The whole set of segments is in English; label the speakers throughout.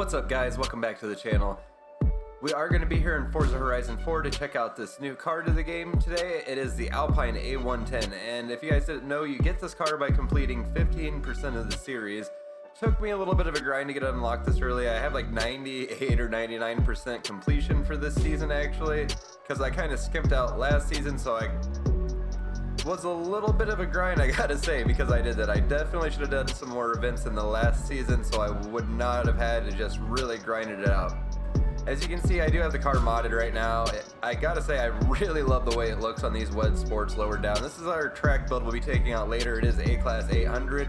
Speaker 1: What's up guys, welcome back to the channel. We are going to be here in Forza Horizon 4 to check out this new car to the game today. It is the Alpine A110, and if you guys didn't know, you get this car by completing 15% of the series. Took me a little bit of a grind to get unlocked this early. I have like 98 or 99% completion for this season actually, because I kind of skimped out last season, so I was a little bit of a grind, I gotta say, because I did that. I definitely should have done some more events in the last season, so I would not have had to just really grind it out. As you can see, I do have the car modded right now. I gotta say, I really love the way it looks on these WED Sports lower down. This is our track build we'll be taking out later. It is A-Class 800,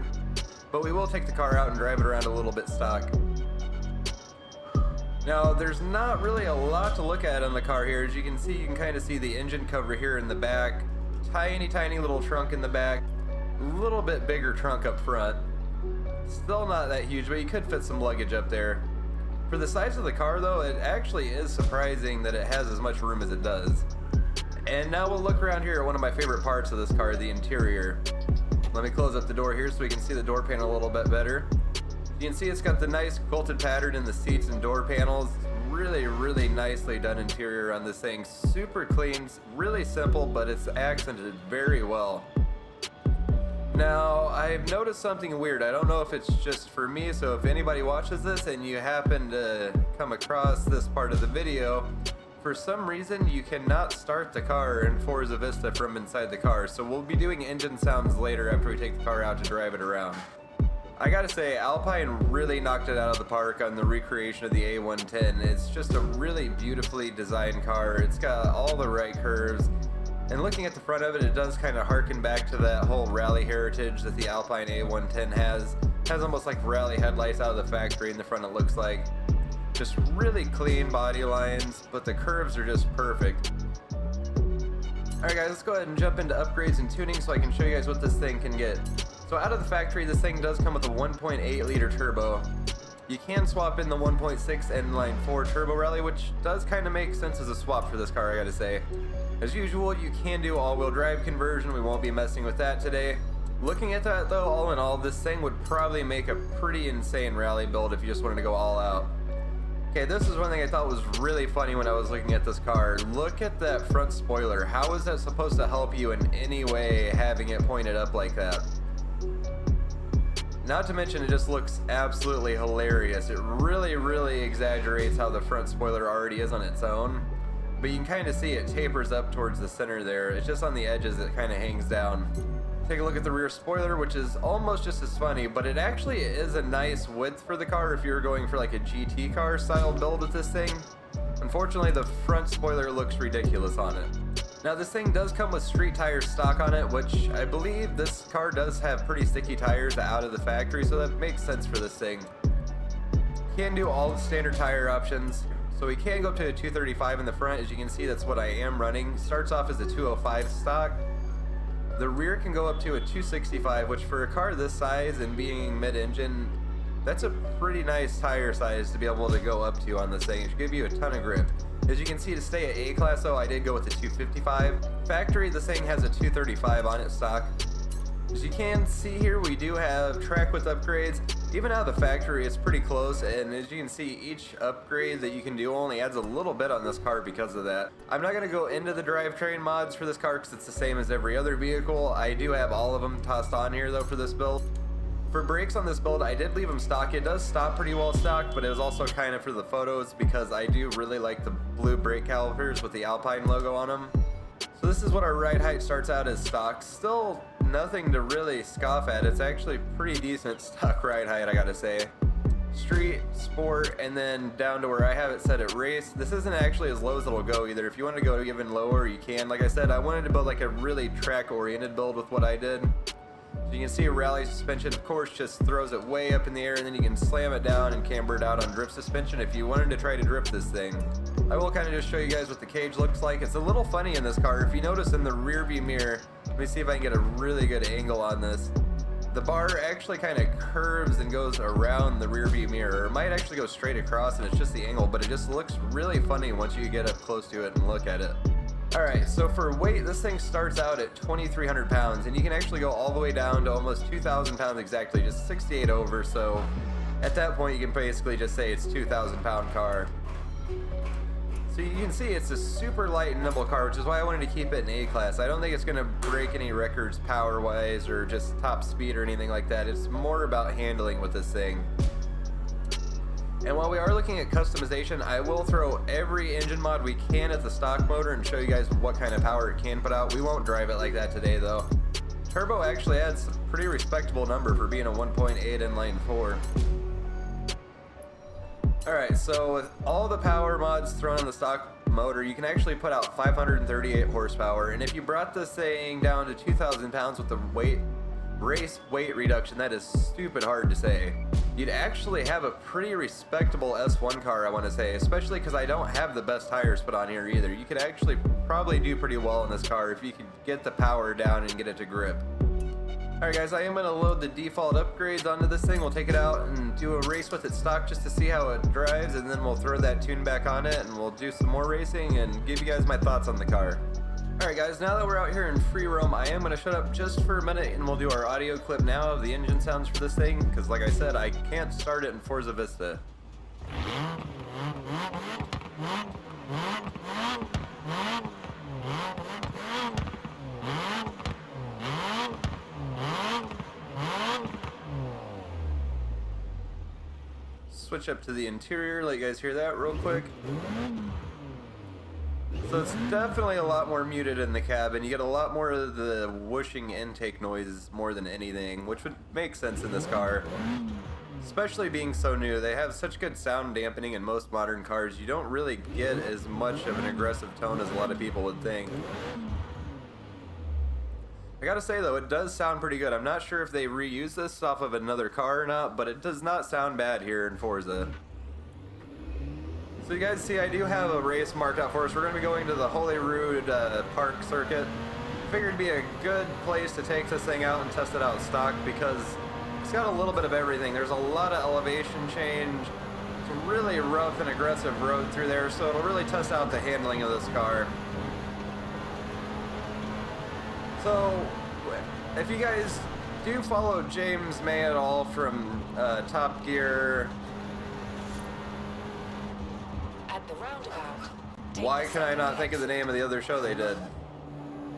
Speaker 1: but we will take the car out and drive it around a little bit stock. Now, there's not really a lot to look at on the car here. As you can see, you can kind of see the engine cover here in the back. Tiny little trunk in the back, a little bit bigger trunk up front. Still not that huge, but you could fit some luggage up there. For the size of the car though, it actually is surprising that it has as much room as it does. And now we'll look around here at one of my favorite parts of this car, the interior. Let me close up the door here so we can see the door panel a little bit better. You can see it's got the nice quilted pattern in the seats and door panels. Really nicely done interior on this thing. Super clean, really simple, but it's accented very well. Now, I've noticed something weird. I don't know if it's just for me, so if anybody watches this and you happen to come across this part of the video, for some reason you cannot start the car in Forza Vista from inside the car. So we'll be doing engine sounds later after we take the car out to drive it around. I gotta say, Alpine really knocked it out of the park on the recreation of the A110. It's just a really beautifully designed car. It's got all the right curves. And looking at the front of it, it does kind of harken back to that whole rally heritage that the Alpine A110 has. It has almost like rally headlights out of the factory in the front, it looks like. Just really clean body lines, but the curves are just perfect. Alright guys, let's go ahead and jump into upgrades and tuning so I can show you guys what this thing can get. So out of the factory, this thing does come with a 1.8 liter turbo. You can swap in the 1.6 inline 4 turbo rally, which does kind of make sense as a swap for this car, I gotta say. As usual, you can do all-wheel drive conversion. We won't be messing with that today. Looking at that though, all in all, this thing would probably make a pretty insane rally build if you just wanted to go all out. Okay, this is one thing I thought was really funny when I was looking at this car. Look at that front spoiler. How is that supposed to help you in any way, having it pointed up like that? Not to mention, it just looks absolutely hilarious. It really exaggerates how the front spoiler already is on its own. But you can kind of see it tapers up towards the center there. It's just on the edges it kind of hangs down. Take a look at the rear spoiler, which is almost just as funny, but it actually is a nice width for the car if you're going for like a GT car style build with this thing. Unfortunately, the front spoiler looks ridiculous on it. Now this thing does come with street tires stock on it, which I believe this car does have pretty sticky tires out of the factory, so that makes sense for this thing. Can do all the standard tire options, so we can go up to a 235 in the front. As you can see, that's what I am running. Starts off as a 205 stock. The rear can go up to a 265, which for a car this size and being mid-engine, that's a pretty nice tire size to be able to go up to on this thing. It should give you a ton of grip. As you can see, to stay at A-Class though, I did go with the 255. Factory, this thing has a 235 on its stock. As you can see here, we do have track width upgrades. Even out of the factory, it's pretty close, and as you can see, each upgrade that you can do only adds a little bit on this car because of that. I'm not going to go into the drivetrain mods for this car because it's the same as every other vehicle. I do have all of them tossed on here though for this build. For brakes on this build, I did leave them stock. It does stop pretty well stock, but it was also kind of for the photos because I do really like the blue brake calipers with the Alpine logo on them. So this is what our ride height starts out as stock. Still nothing to really scoff at. It's actually pretty decent stock ride height, I gotta say. Street, sport, and then down to where I have it set at race. This isn't actually as low as it'll go either. If you want to go even lower, you can. Like I said, I wanted to build like a really track-oriented build with what I did. So you can see a rally suspension, of course, just throws it way up in the air, and then you can slam it down and camber it out on drift suspension if you wanted to try to drift this thing. I will kind of just show you guys what the cage looks like. It's a little funny in this car. If you notice in the rear view mirror, let me see if I can get a really good angle on this. The bar actually kind of curves and goes around the rear view mirror. It might actually go straight across and it's just the angle, but it just looks really funny once you get up close to it and look at it. Alright, so for weight, this thing starts out at 2,300 pounds, and you can actually go all the way down to almost 2,000 pounds exactly, just 68 over, so At that point, you can basically just say it's a 2,000-pound car. So you can see it's a super light and nimble car, which is why I wanted to keep it in A-class. I don't think it's going to break any records power-wise or just top speed or anything like that. It's more about handling with this thing. And while we are looking at customization, I will throw every engine mod we can at the stock motor and show you guys what kind of power it can put out. We won't drive it like that today, though. Turbo actually adds a pretty respectable number for being a 1.8 inline 4. Alright, so with all the power mods thrown on the stock motor, you can actually put out 538 horsepower, and if you brought this thing down to 2,000 pounds with the race weight reduction, that is stupid hard to say. You'd actually have a pretty respectable S1 car, I want to say, especially because I don't have the best tires put on here either. You could actually probably do pretty well in this car if you could get the power down and get it to grip. Alright guys, I am going to load the default upgrades onto this thing. We'll take it out and do a race with it stock just to see how it drives, and then we'll throw that tune back on it and we'll do some more racing and give you guys my thoughts on the car. Alright guys, now that we're out here in free roam, I am going to shut up just for a minute and we'll do our audio clip now of the engine sounds for this thing, because like I said, I can't start it in Forza Vista. Switch up to the interior, let you guys hear that real quick. So it's definitely a lot more muted in the cabin. You get a lot more of the whooshing intake noises more than anything, which would make sense in this car. Especially being so new, they have such good sound dampening in most modern cars, you don't really get as much of an aggressive tone as a lot of people would think. I gotta say though, it does sound pretty good. I'm not sure if they reuse this off of another car or not, but it does not sound bad here in Forza. So you guys see, I do have a race marked out for us. We're going to be going to the Holyrood Park circuit. Figured it'd be a good place to take this thing out and test it out stock because it's got a little bit of everything. There's a lot of elevation change. It's a really rough and aggressive road through there, so it'll really test out the handling of this car. So, if you guys do follow James May at all from Top Gear,
Speaker 2: at the roundabout,
Speaker 1: why can I not think of the name of the other show they did?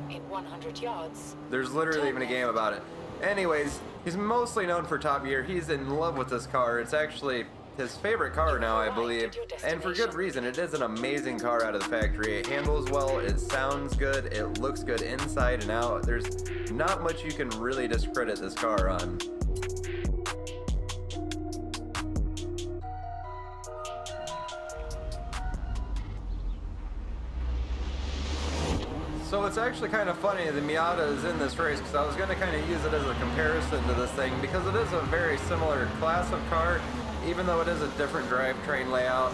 Speaker 2: In 100 yards.
Speaker 1: There's literally even a game about it. Anyways, he's mostly known for Top Gear. He's in love with this car. It's actually his favorite car now, I believe, and for good reason. It is an amazing car out of the factory. It handles well, it sounds good, it looks good inside and out. There's not much you can really discredit this car on. So it's actually kind of funny the Miata is in this race, because I was going to kind of use it as a comparison to this thing, because it is a very similar class of car, even though it is a different drivetrain layout.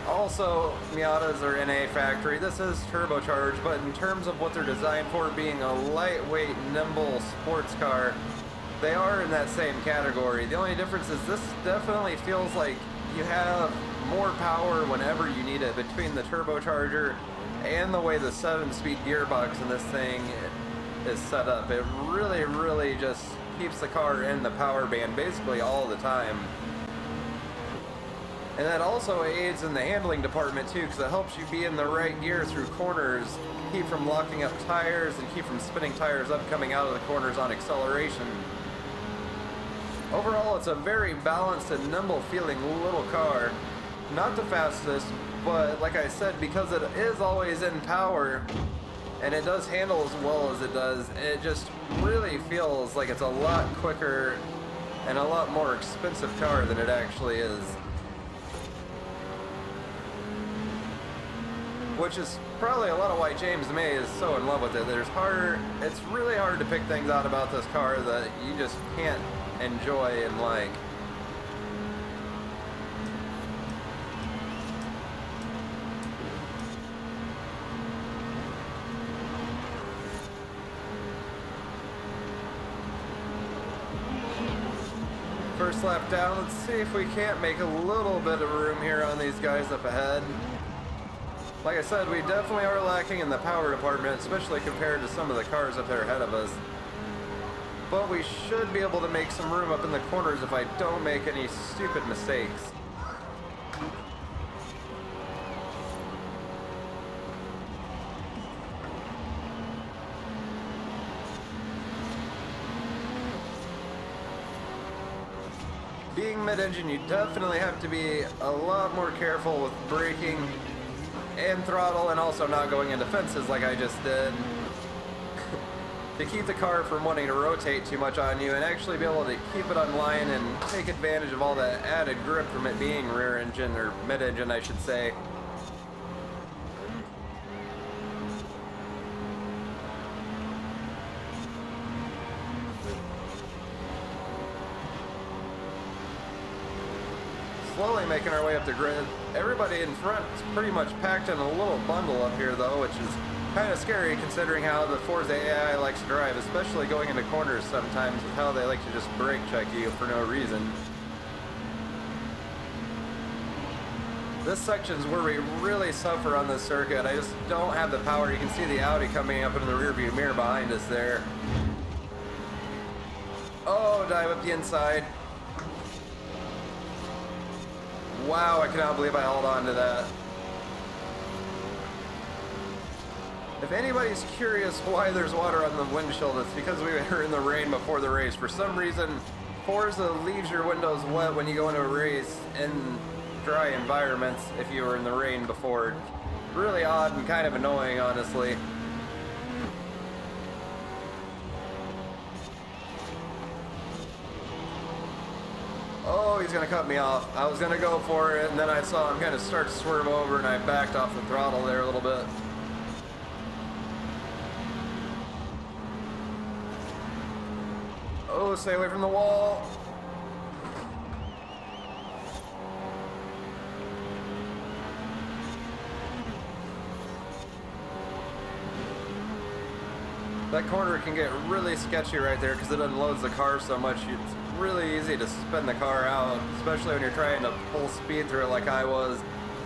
Speaker 1: Also, Miatas are in a factory. This is turbocharged, but in terms of what they're designed for, being a lightweight, nimble sports car, they are in that same category. The only difference is this definitely feels like you have more power whenever you need it between the turbocharger and the way the 7-speed gearbox in this thing is set up. It really, really just keeps the car in the power band basically all the time. And that also aids in the handling department too, because it helps you be in the right gear through corners, keep from locking up tires and keep from spinning tires up coming out of the corners on acceleration. Overall, it's a very balanced and nimble feeling little car. Not the fastest, but like I said, because it is always in power and it does handle as well as it does, it just really feels like it's a lot quicker and a lot more expensive car than it actually is. Which is probably a lot of why James May is so in love with it. It's really hard to pick things out about this car that you just can't enjoy and like. First lap down, let's see if we can't make a little bit of room here on these guys up ahead. Like I said, we definitely are lacking in the power department, especially compared to some of the cars up there ahead of us. but we should be able to make some room up in the corners if I don't make any stupid mistakes. Being mid-engine, you definitely have to be a lot more careful with braking and throttle, and also not going into fences like I just did, to keep the car from wanting to rotate too much on you and actually be able to keep it on line and take advantage of all that added grip from it being rear engine, or mid-engine I should say. Slowly making our way up the grid. Everybody in front is pretty much packed in a little bundle up here though, which is kind of scary considering how the Forza AI likes to drive, especially going into corners sometimes, with how they like to just brake check you for no reason. This section's where we really suffer on this circuit. I just don't have the power. You can see the Audi coming up in the rear view mirror behind us there. Oh, dive up the inside. Wow, I cannot believe I held on to that. If anybody's curious why there's water on the windshield, it's because we were in the rain before the race. For some reason, Forza leaves your windows wet when you go into a race in dry environments if you were in the rain before. Really odd and kind of annoying, honestly. Oh, he's gonna cut me off. I was gonna go for it, and then I saw him kind of start to swerve over, and I backed off the throttle there a little bit. Oh, stay away from the wall. That corner can get really sketchy right there because it unloads the car so much. It's really easy to spin the car out, especially when you're trying to full speed through it like I was.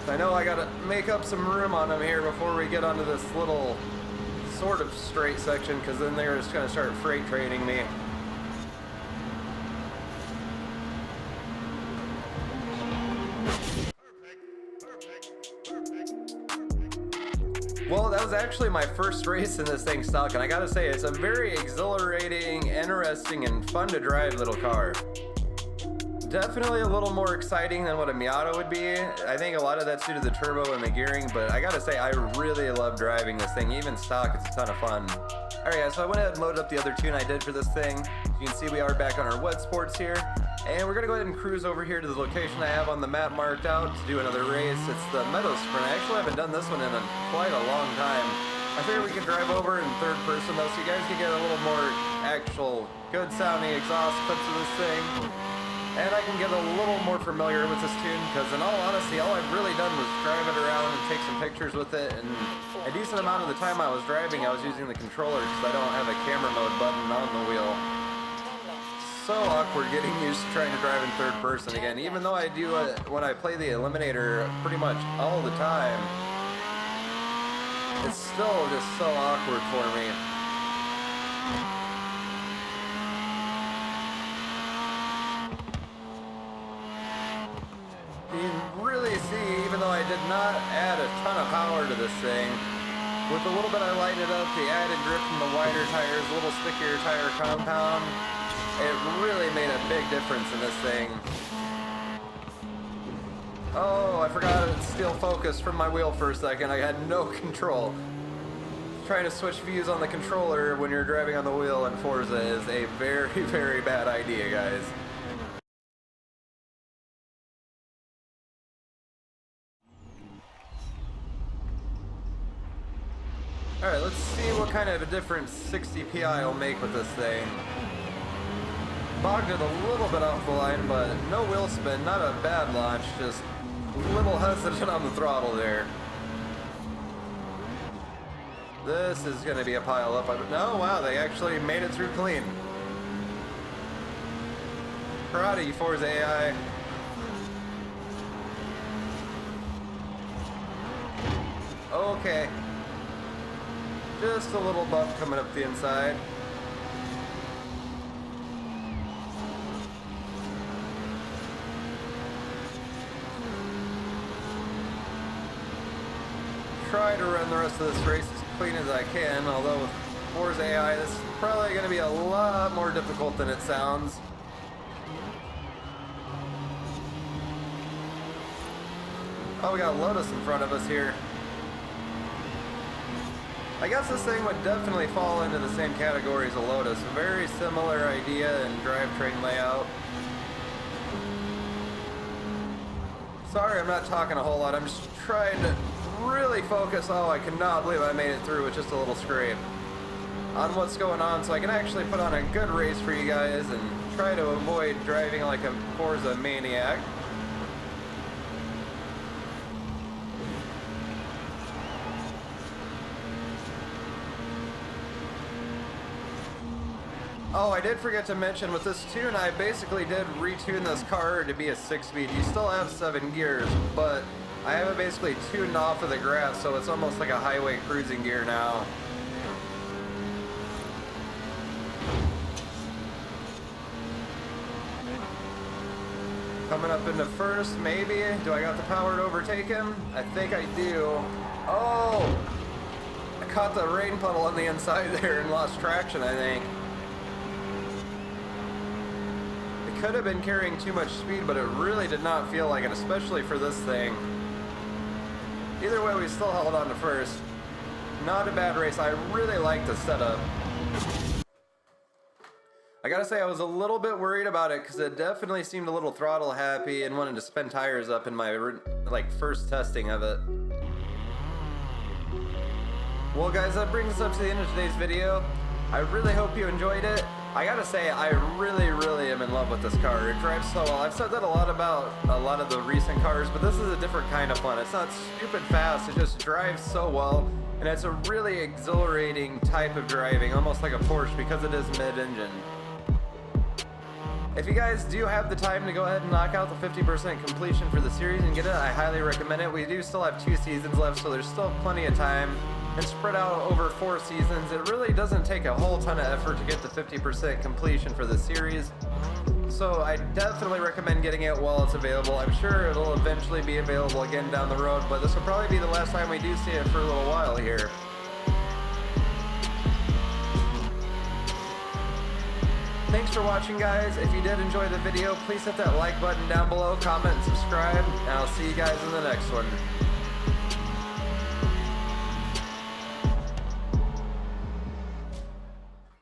Speaker 1: I know I gotta make up some room on them here before we get onto this little sort of straight section, because then they're just gonna start freight training me. Well, that was actually my first race in this thing stock, and I gotta say, it's a very exhilarating, interesting, and fun to drive little car. Definitely a little more exciting than what a Miata would be. I think a lot of that's due to the turbo and the gearing, but I gotta say, I really love driving this thing. Even stock, it's a ton of fun. Alright guys, so I went ahead and loaded up the other tune I did for this thing. You can see we are back on our wet sports here. And we're gonna go ahead and cruise over here to the location I have on the map marked out to do another race. It's the Meadow Sprint. I actually haven't done this one in quite a long time. I figured we could drive over in third person though, so you guys can get a little more actual good sounding exhaust clips of this thing. And I can get a little more familiar with this tune, because in all honesty, all I've really done was drive it around and take some pictures with it, and a decent amount of the time I was driving, I was using the controller because I don't have a camera mode button on the wheel. So awkward getting used to trying to drive in third person again, even though I do it when I play the Eliminator pretty much all the time. It's still just so awkward for me. You can really see, even though I did not add a ton of power to this thing, with a little bit I lightened it up, the added grip from the wider tires, a little stickier tire compound, it really made a big difference in this thing. Oh, I forgot to steal focus from my wheel for a second. I had no control. Trying to switch views on the controller when you're driving on the wheel in Forza is a very, very bad idea, guys. Alright, let's see what kind of a difference 60 PI will make with this thing. Bogged it a little bit off the line, but no wheel spin, not a bad launch, just a little hesitant on the throttle there. This is going to be a pile up. No, wow, they actually made it through clean. Proud of you, Forza AI. Okay. Just a little bump coming up the inside. try to run the rest of this race as clean as I can, although with Forza AI, this is probably going to be a lot more difficult than it sounds. Oh, we got Lotus in front of us here. I guess this thing would definitely fall into the same category as a Lotus. A very similar idea and drivetrain layout. Sorry, I'm not talking a whole lot. I'm just trying to really focus. Oh, I cannot believe I made it through with just a little scrape on what's going on, so I can actually put on a good race for you guys and try to avoid driving like a Forza maniac. Oh, I did forget to mention with this tune, I basically did retune this car to be a 6-speed. You still have 7 gears, but I have it basically tuned off of the grass, so it's almost like a highway cruising gear now. Coming up into first, maybe. Do I got the power to overtake him? I think I do. Oh! I caught the rain puddle on the inside there and lost traction, I think. Could have been carrying too much speed, but it really did not feel like it, especially for this thing. Either way, we still held on to first. Not a bad race. I really like the setup. I gotta say, I was a little bit worried about it because it definitely seemed a little throttle happy and wanted to spin tires up in my first testing of it. Well guys, that brings us up to the end of today's video. I really hope you enjoyed it. I gotta say, I really am in love with this car. It drives so well. I've said that a lot about a lot of the recent cars, but this is a different kind of fun. It's not stupid fast, it just drives so well, and it's a really exhilarating type of driving, almost like a Porsche because it is mid-engine. If you guys do have the time to go ahead and knock out the 50% completion for the series and get it, I highly recommend it. We do still have 2 seasons left, so there's still plenty of time. And spread out over 4 seasons, it really doesn't take a whole ton of effort to get the 50% completion for the series. So I definitely recommend getting it while it's available. I'm sure it'll eventually be available again down the road, but this will probably be the last time we do see it for a little while here. Thanks for watching, guys. If you did enjoy the video, please hit that like button down below, comment, and subscribe, and I'll see you guys in the next one.